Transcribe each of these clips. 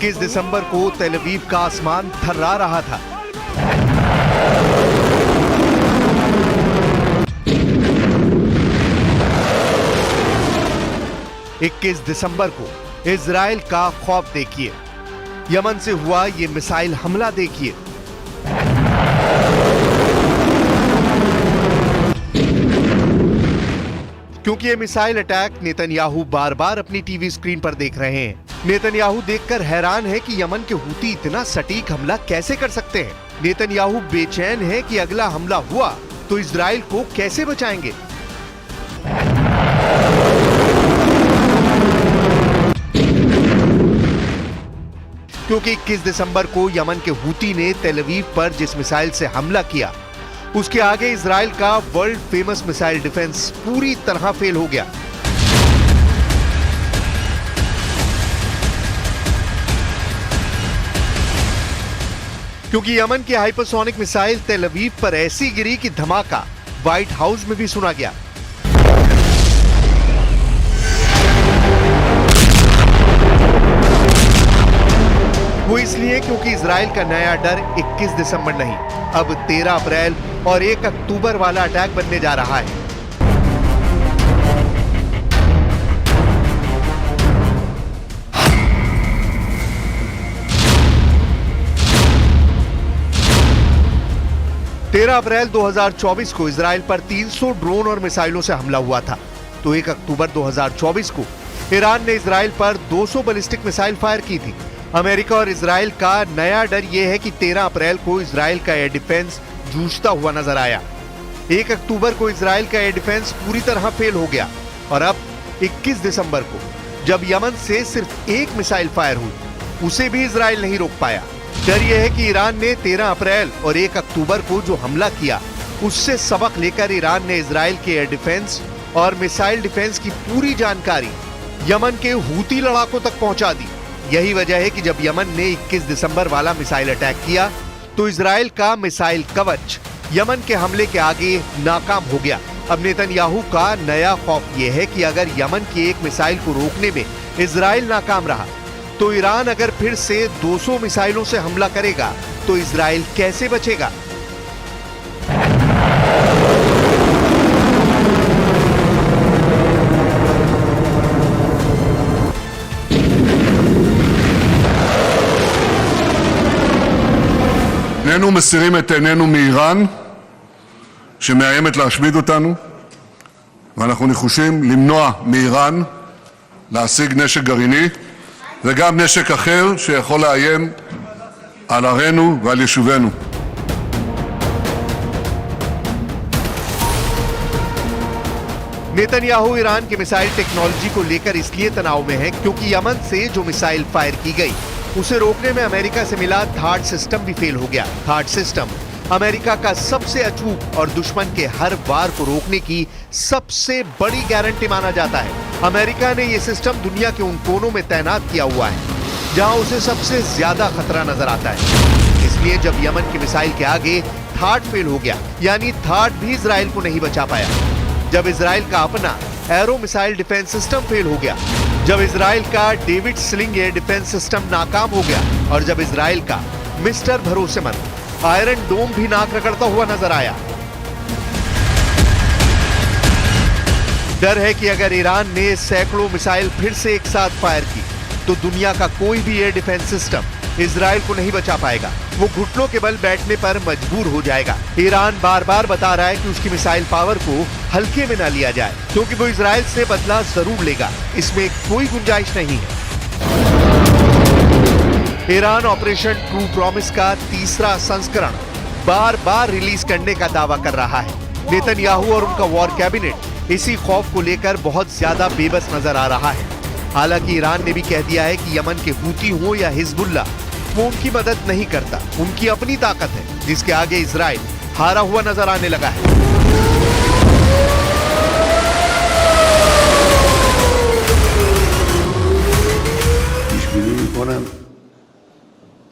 21 दिसंबर को तेल अवीव का आसमान थर्रा रहा था। इक्कीस दिसंबर को इजराइल का खौफ देखिए। यमन से हुआ ये मिसाइल हमला देखिए। क्योंकि ये मिसाइल अटैक नेतन्याहू बार बार अपनी टीवी स्क्रीन पर देख रहे हैं। नेतन्याहू देखकर हैरान है कि यमन के हूती इतना सटीक हमला कैसे कर सकते हैं। नेतन्याहू बेचैन है कि अगला हमला हुआ तो इजराइल को कैसे बचाएंगे। क्योंकि 21 दिसंबर को यमन के हूती ने तेल अवीव पर जिस मिसाइल से हमला किया, उसके आगे इजराइल का वर्ल्ड फेमस मिसाइल डिफेंस पूरी तरह फेल हो गया। क्योंकि यमन की हाइपरसोनिक मिसाइल तेल अवीव पर ऐसी गिरी कि धमाका व्हाइट हाउस में भी सुना गया। वो इसलिए क्योंकि इजराइल का नया डर 21 दिसंबर नहीं, अब 13 अप्रैल और 1 अक्टूबर वाला अटैक बनने जा रहा है। तेरह अप्रैल 2024 को इजराइल पर 300 ड्रोन और मिसाइलों से हमला हुआ था। तो 1 अक्टूबर 2024 को ईरान ने इजराइल पर 200 बैलिस्टिक मिसाइल फायर की थी। अमेरिका और इजराइल का नया डर यह है कि 13 अप्रैल को इजराइल का एयर डिफेंस जूझता हुआ नजर आया। 1 अक्टूबर को इजराइल का एयर डिफेंस पूरी तरह फेल हो गया और अब 21 दिसंबर को जब यमन से सिर्फ एक मिसाइल फायर हुई, उसे भी इजराइल नहीं रोक पाया। डर यह है कि ईरान ने 13 अप्रैल और 1 अक्टूबर को जो हमला किया, उससे सबक लेकर ईरान ने इजराइल के एयर डिफेंस और मिसाइल डिफेंस की पूरी जानकारी यमन के हूती लड़ाकों तक पहुंचा दी। यही वजह है कि जब यमन ने 21 दिसंबर वाला मिसाइल अटैक किया तो इजराइल का मिसाइल कवच यमन के हमले के आगे नाकाम हो गया। अब नेतन्याहू का नया खौफ यह है कि अगर यमन की एक मिसाइल को रोकने में इजराइल नाकाम रहा तो ईरान अगर फिर से 200 मिसाइलों से हमला करेगा तो इजराइल कैसे बचेगा। איננו מסירים את עינינו מאיראן שמאיימת להשמיד אותנו, ואנחנו נחושים למנוע מאיראן להשיג נשק גרעיני וגם נשק אחר שיכול לאיים על ערינו ועל יישובינו. नेतन्याहू ईरान की मिसाइल टेक्नोलॉजी को लेकर इसलिए तनाव में है क्योंकि यमन से जो मिसाइल फायर की गई उसे रोकने में अमेरिका से मिला थार्ड सिस्टम भी फेल हो गया। थार्ड सिस्टम अमेरिका का सबसे अचूक और दुश्मन के हर वार को रोकने की सबसे बड़ी गारंटी माना जाता है। अमेरिका ने यह सिस्टम दुनिया के उन कोनों में तैनात किया हुआ है जहां उसे सबसे ज्यादा खतरा नजर आता है। इसलिए जब यमन की मिसाइल के आगे थार्ड फेल हो गया, यानी थार्ड भी इजराइल को नहीं बचा पाया, जब इजराइल का अपना arrow missile defence system fail हो गया, जब इजराइल का David sling air defence system नाकाम हो गया और जब इजराइल का मिस्टर भरोसेमंद आयरन डोम भी नाक रगड़ता हुआ नजर आया। डर है कि अगर ईरान ने सैकड़ों मिसाइल फिर से एक साथ फायर की तो दुनिया का कोई भी एयर डिफेंस सिस्टम इजराइल को नहीं बचा पाएगा। वो घुटनों के बल बैठने पर मजबूर हो जाएगा। ईरान बार बार बता रहा है कि उसकी मिसाइल पावर को हल्के में ना लिया जाए क्योंकि वो इजराइल से बदला जरूर लेगा, इसमें कोई गुंजाइश नहीं है। ईरान ऑपरेशन ट्रू प्रॉमिस का तीसरा संस्करण बार बार रिलीज करने का दावा कर रहा है। नेतन्याहू और उनका वॉर कैबिनेट इसी खौफ को लेकर बहुत ज्यादा बेबस नजर आ रहा है। हालांकि ईरान ने भी कह दिया है कि यमन के हूती हो या हिजबुल्लाह, वो उनकी मदद नहीं करता। उनकी अपनी ताकत है जिसके आगे इजराइल हारा हुआ नजर आने लगा है।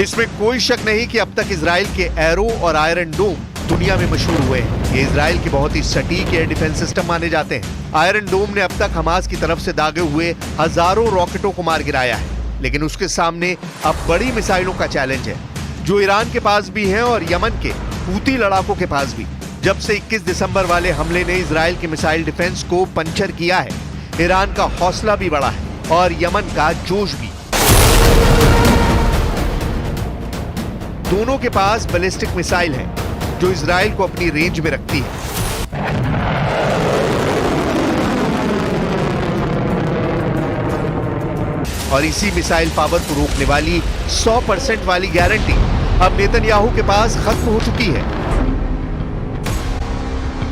इसमें कोई शक नहीं कि अब तक इजराइल के एरो और आयरन डोम दुनिया में मशहूर हुए हैं। ये इजराइल के बहुत ही सटीक एयर डिफेंस सिस्टम माने जाते हैं। आयरन डोम ने अब तक हमास की तरफ से दागे हुए हजारों रॉकेटों को मार गिराया है, लेकिन उसके सामने अब बड़ी मिसाइलों का चैलेंज है, जो ईरान के पास भी है और यमन के हूती लड़ाकों के पास भी। जब से 21 दिसंबर वाले हमले ने इजराइल के मिसाइल डिफेंस को पंचर किया है, ईरान का हौसला भी बढ़ा है और यमन का जोश भी। दोनों के पास बैलिस्टिक मिसाइल है, जो इजराइल को अपनी रेंज में रखती है। और इसी मिसाइल पावर को रोकने वाली 100% वाली गारंटी अब नेतन्याहू के पास खत्म हो चुकी है।